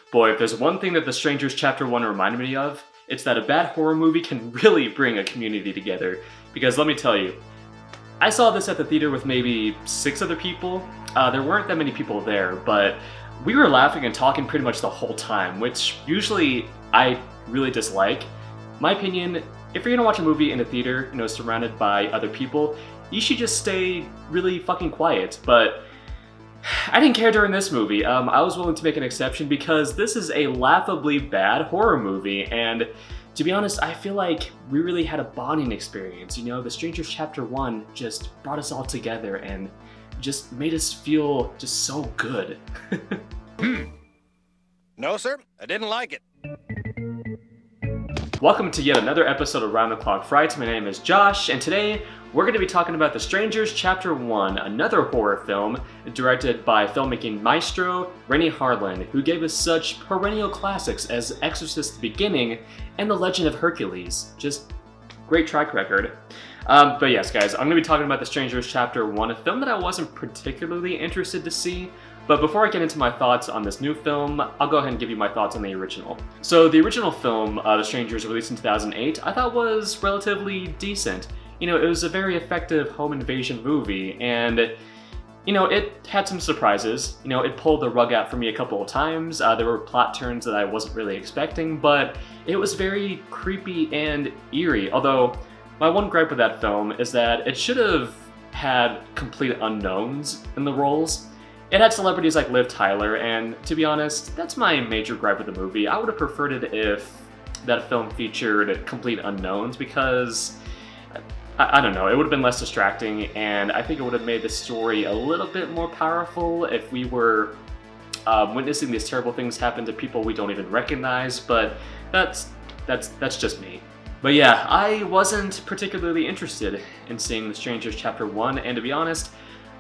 Boy, if there's one thing that The Strangers Chapter 1 reminded me of, it's that a bad horror movie can really bring a community together. Because let me tell you, I saw this at the theater with maybe 6 other people. There weren't that many people there, but we were laughing and talking pretty much the whole time, which usually I really dislike. My opinion, if you're gonna watch a movie in a theater, surrounded by other people, you should just stay really fucking quiet. But I didn't care during this movie. I was willing to make an exception because this is a laughably bad horror movie, and to be honest, I feel like we really had a bonding experience. The Strangers Chapter 1 just brought us all together and just made us feel just so good. No, sir, I didn't like it. Welcome to yet another episode of Round the Clock Frights. My name is Josh, and today we're going to be talking about The Strangers Chapter 1, another horror film directed by filmmaking maestro Renny Harlin, who gave us such perennial classics as Exorcist: The Beginning and The Legend of Hercules. Just great track record. But yes, guys, I'm going to be talking about The Strangers Chapter 1, a film that I wasn't particularly interested to see. But before I get into my thoughts on this new film, I'll go ahead and give you my thoughts on the original. So the original film, The Strangers, released in 2008, I thought was relatively decent. It was a very effective home invasion movie, and it had some surprises. It pulled the rug out for me a couple of times. There were plot turns that I wasn't really expecting, but it was very creepy and eerie. Although, my one gripe with that film is that it should have had complete unknowns in the roles. It had celebrities like Liv Tyler, and to be honest, that's my major gripe with the movie. I would have preferred it if that film featured complete unknowns, because I don't know, it would have been less distracting, and I think it would have made the story a little bit more powerful if we were witnessing these terrible things happen to people we don't even recognize, but that's just me. But yeah, I wasn't particularly interested in seeing The Strangers Chapter 1, and to be honest,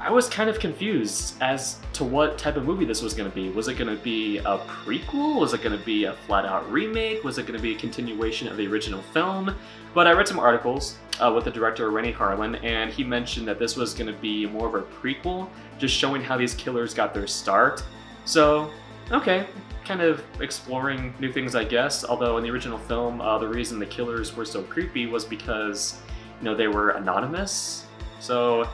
I was kind of confused as to what type of movie this was going to be. Was it going to be a prequel? Was it going to be a flat-out remake? Was it going to be a continuation of the original film? But I read some articles with the director, Renny Harlin, and he mentioned that this was going to be more of a prequel, just showing how these killers got their start. So, okay, kind of exploring new things, I guess. Although in the original film, the reason the killers were so creepy was because, they were anonymous. So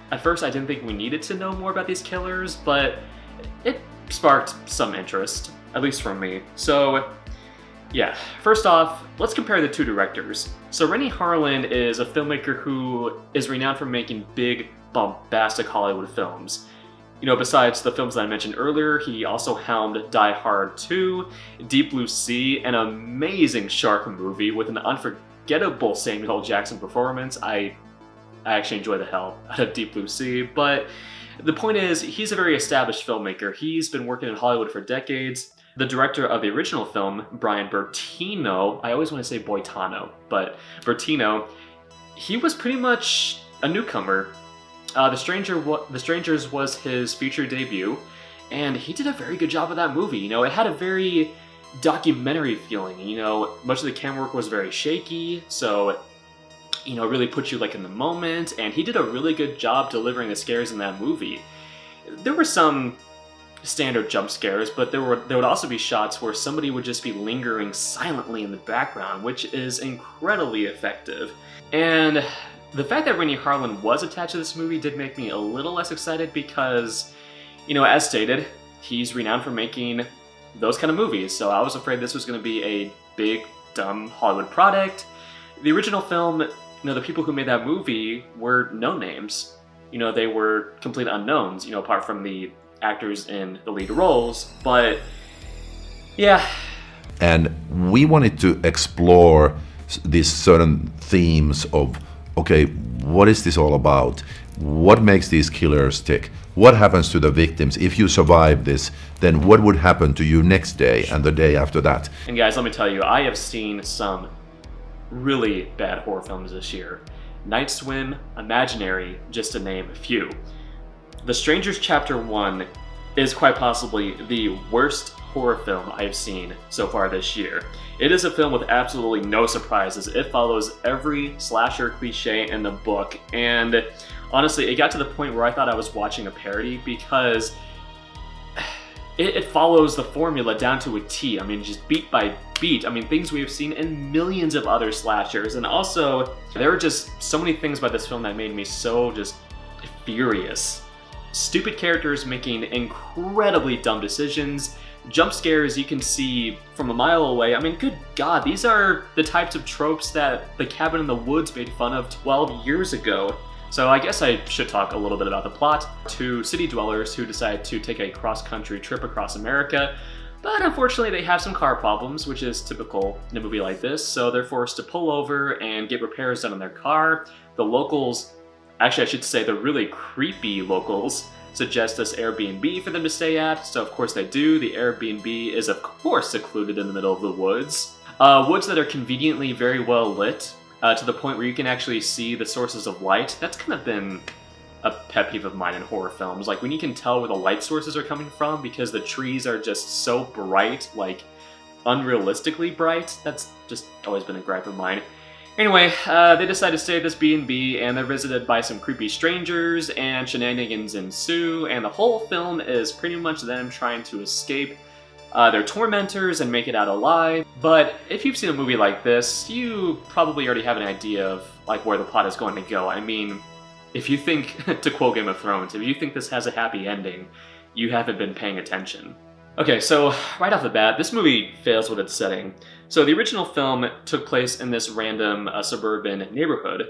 at first I didn't think we needed to know more about these killers, but it sparked some interest, at least from me. So yeah, first off, let's compare the two directors. So Renny Harlin is a filmmaker who is renowned for making big, bombastic Hollywood films. Besides the films that I mentioned earlier, he also helmed Die Hard 2, Deep Blue Sea, an amazing shark movie with an unforgettable Samuel L. Jackson performance. I actually enjoy the hell out of Deep Blue Sea, but the point is, he's a very established filmmaker. He's been working in Hollywood for decades. The director of the original film, Brian Bertino, I always want to say Boitano, but Bertino, he was pretty much a newcomer. The Strangers was his feature debut, and he did a very good job of that movie. It had a very documentary feeling. Much of the camera work was very shaky, so really put you in the moment, and he did a really good job delivering the scares in that movie. There were some standard jump scares, but there would also be shots where somebody would just be lingering silently in the background, which is incredibly effective. And the fact that Renny Harlin was attached to this movie did make me a little less excited because, as stated, he's renowned for making those kind of movies, so I was afraid this was going to be a big, dumb Hollywood product. The original film, the people who made that movie were no names. They were complete unknowns, apart from the actors in the lead roles. But yeah. And we wanted to explore these certain themes of, okay, what is this all about? What makes these killers tick? What happens to the victims? If you survive this, then what would happen to you next day and the day after that? And guys, let me tell you, I have seen some really bad horror films this year. Night Swim, Imaginary, just to name a few. The Strangers Chapter 1 is quite possibly the worst horror film I've seen so far this year. It is a film with absolutely no surprises. It follows every slasher cliche in the book, and honestly, it got to the point where I thought I was watching a parody because it follows the formula down to a T. I mean, just beat by beat. I mean, things we have seen in millions of other slashers. And also, there were just so many things about this film that made me so just furious. Stupid characters making incredibly dumb decisions. Jump scares you can see from a mile away. I mean, good God, these are the types of tropes that The Cabin in the Woods made fun of 12 years ago. So I guess I should talk a little bit about the plot. Two city dwellers who decide to take a cross-country trip across America, but unfortunately they have some car problems, which is typical in a movie like this, so they're forced to pull over and get repairs done on their car. The locals, actually I should say the really creepy locals, suggest this Airbnb for them to stay at, so of course they do. The Airbnb is of course secluded in the middle of the woods. Woods that are conveniently very well lit, to the point where you can actually see the sources of light. That's kind of been a pet peeve of mine in horror films, like when you can tell where the light sources are coming from because the trees are just so bright, like unrealistically bright. That's just always been a gripe of mine. Anyway, they decide to stay at this B&B, and they're visited by some creepy strangers, and shenanigans ensue, and the whole film is pretty much them trying to escape their tormentors and make it out alive. But if you've seen a movie like this, you probably already have an idea of like where the plot is going to go. I mean, if you think, to quote Game of Thrones, if you think this has a happy ending, you haven't been paying attention. Okay, so right off the bat, this movie fails with its setting. So the original film took place in this random suburban neighborhood.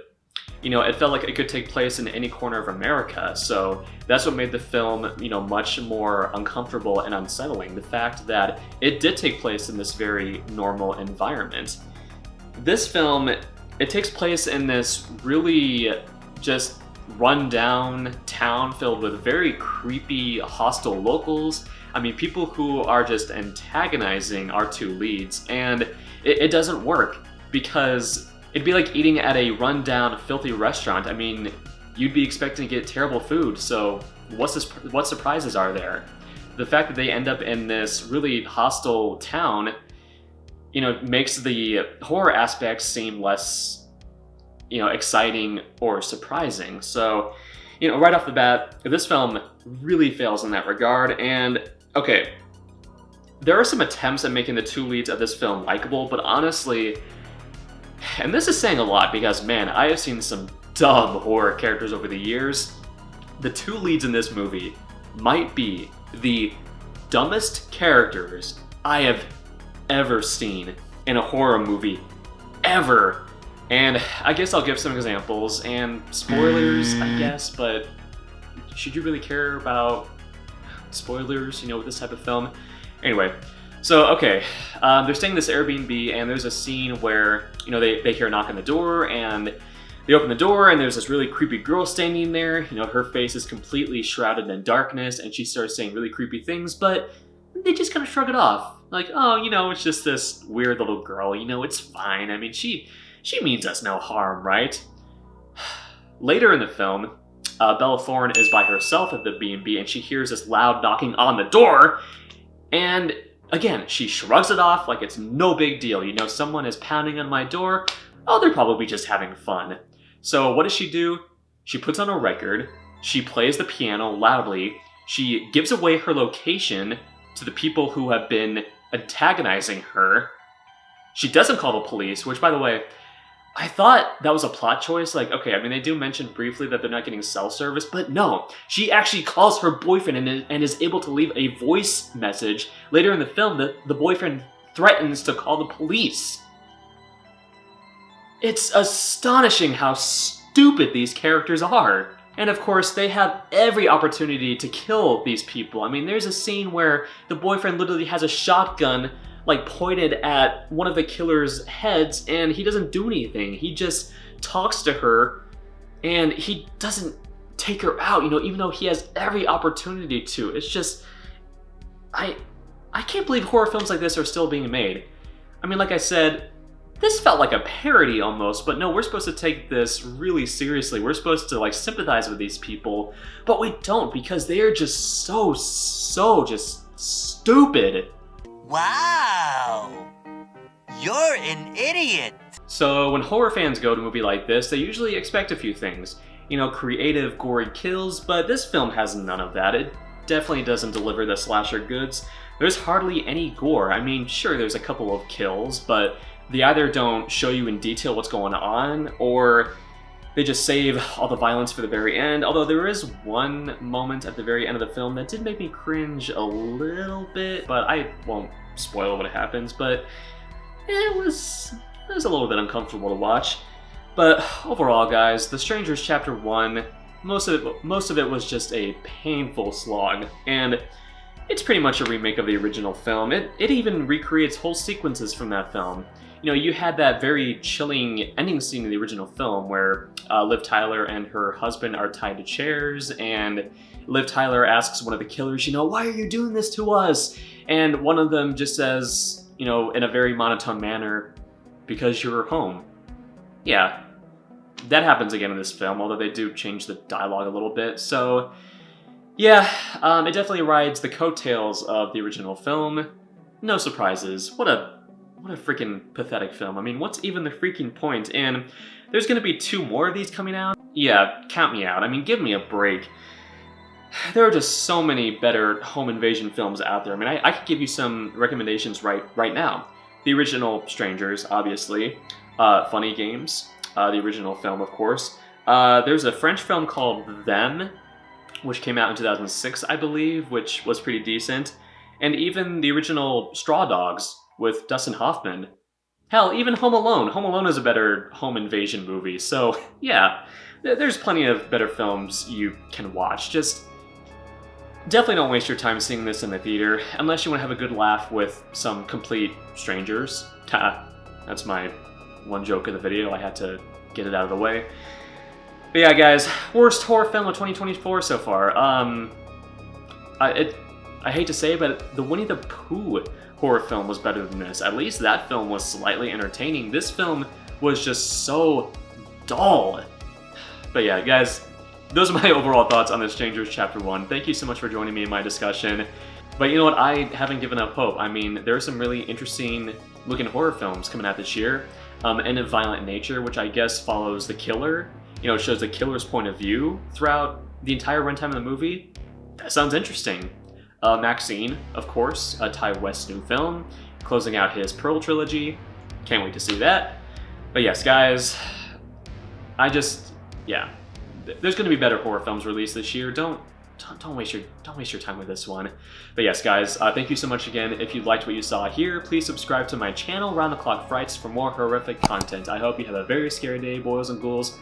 You know, it felt like it could take place in any corner of America, so that's what made the film, you know, much more uncomfortable and unsettling. The fact that it did take place in this very normal environment. This film, it takes place in this really just run-down town filled with very creepy, hostile locals. I mean, people who are just antagonizing our two leads, and it doesn't work because it'd be like eating at a run-down, filthy restaurant. I mean, you'd be expecting to get terrible food, so what surprises are there? The fact that they end up in this really hostile town, you know, makes the horror aspects seem less, you know, exciting or surprising. So, you know, right off the bat, this film really fails in that regard. And okay, there are some attempts at making the two leads of this film likable, but honestly, and this is saying a lot because, man, I have seen some dumb horror characters over the years. The two leads in this movie might be the dumbest characters I have ever seen in a horror movie, ever. And I guess I'll give some examples, and spoilers, I guess, but should you really care about spoilers, you know, with this type of film? Anyway, so, okay, they're staying in this Airbnb, and there's a scene where, you know, they hear a knock on the door, and they open the door, and there's this really creepy girl standing there. You know, her face is completely shrouded in darkness, and she starts saying really creepy things, but they just kind of shrug it off. Like, oh, you know, it's just this weird little girl, you know, it's fine. I mean, she means us no harm, right? Later in the film, Bella Thorne is by herself at the B&B, and she hears this loud knocking on the door, and again, she shrugs it off like it's no big deal. You know, someone is pounding on my door. Oh, they're probably just having fun. So what does she do? She puts on a record. She plays the piano loudly. She gives away her location to the people who have been antagonizing her. She doesn't call the police, which, by the way, I thought that was a plot choice. Like, okay, I mean, they do mention briefly that they're not getting cell service, but no. She actually calls her boyfriend and is able to leave a voice message. Later in the film, the boyfriend threatens to call the police. It's astonishing how stupid these characters are. And of course, they have every opportunity to kill these people. I mean, there's a scene where the boyfriend literally has a shotgun like pointed at one of the killer's heads, and he doesn't do anything. He just talks to her, and he doesn't take her out, you know, even though he has every opportunity to. It's just, I can't believe horror films like this are still being made. I mean, like I said, this felt like a parody almost, but no, we're supposed to take this really seriously. We're supposed to like sympathize with these people, but we don't, because they are just so just stupid. Wow! You're an idiot! So when horror fans go to a movie like this, they usually expect a few things. You know, creative, gory kills, but this film has none of that. definitely doesn't deliver the slasher goods. There's hardly any gore. I mean, sure, there's a couple of kills, but they either don't show you in detail what's going on, or they just save all the violence for the very end. Although there is one moment at the very end of the film that did make me cringe a little bit, but I won't spoil what happens, but it was a little bit uncomfortable to watch. But overall, guys, The Strangers Chapter 1, most of it was just a painful slog, and it's pretty much a remake of the original film. It even recreates whole sequences from that film. You know, you had that very chilling ending scene in the original film where Liv Tyler and her husband are tied to chairs, and Liv Tyler asks one of the killers, you know, why are you doing this to us? And one of them just says, you know, in a very monotone manner, because you're home. Yeah, that happens again in this film, although they do change the dialogue a little bit. So, yeah, it definitely rides the coattails of the original film. No surprises. What a freaking pathetic film. I mean, what's even the freaking point? And there's gonna be 2 more of these coming out? Yeah, count me out. I mean, give me a break. There are just so many better home invasion films out there. I mean, I could give you some recommendations right now. The original Strangers, obviously. Funny Games, the original film, of course. There's a French film called Them, which came out in 2006, I believe, which was pretty decent. And even the original Straw Dogs with Dustin Hoffman. Hell, even Home Alone. Home Alone is a better home invasion movie. So, yeah, there's plenty of better films you can watch. Just definitely don't waste your time seeing this in the theater, unless you want to have a good laugh with some complete strangers. That's my one joke of the video. I had to get it out of the way. But yeah, guys, worst horror film of 2024 so far. I hate to say it, but the Winnie the Pooh horror film was better than this. At least that film was slightly entertaining. This film was just so dull. But yeah, guys, those are my overall thoughts on The Strangers Chapter 1. Thank you so much for joining me in my discussion. But you know what? I haven't given up hope. I mean, there are some really interesting looking horror films coming out this year. And of violent nature, which I guess follows the killer. You know, it shows the killer's point of view throughout the entire runtime of the movie. That sounds interesting. Maxine, of course, a Ty West new film, closing out his Pearl trilogy. Can't wait to see that. But yes, guys, yeah, there's going to be better horror films released this year. Don't waste your time with this one. But yes, guys, thank you so much again. If you liked what you saw here, please subscribe to my channel, Round the Clock Frights, for more horrific content. I hope you have a very scary day, boys and ghouls.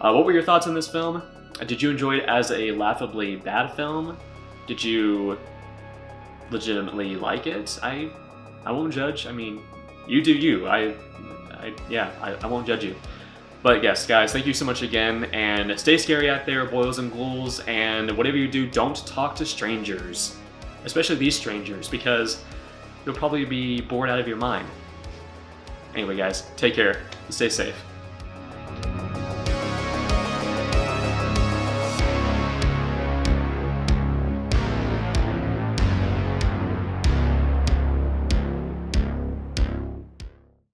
What were your thoughts on this film? Did you enjoy it as a laughably bad film? Did you legitimately like it? I won't judge. I mean, you do you. I won't judge you. But yes, guys, thank you so much again, and stay scary out there, boys and ghouls, and whatever you do, don't talk to strangers. Especially these strangers, because you'll probably be bored out of your mind. Anyway, guys, take care. Stay safe.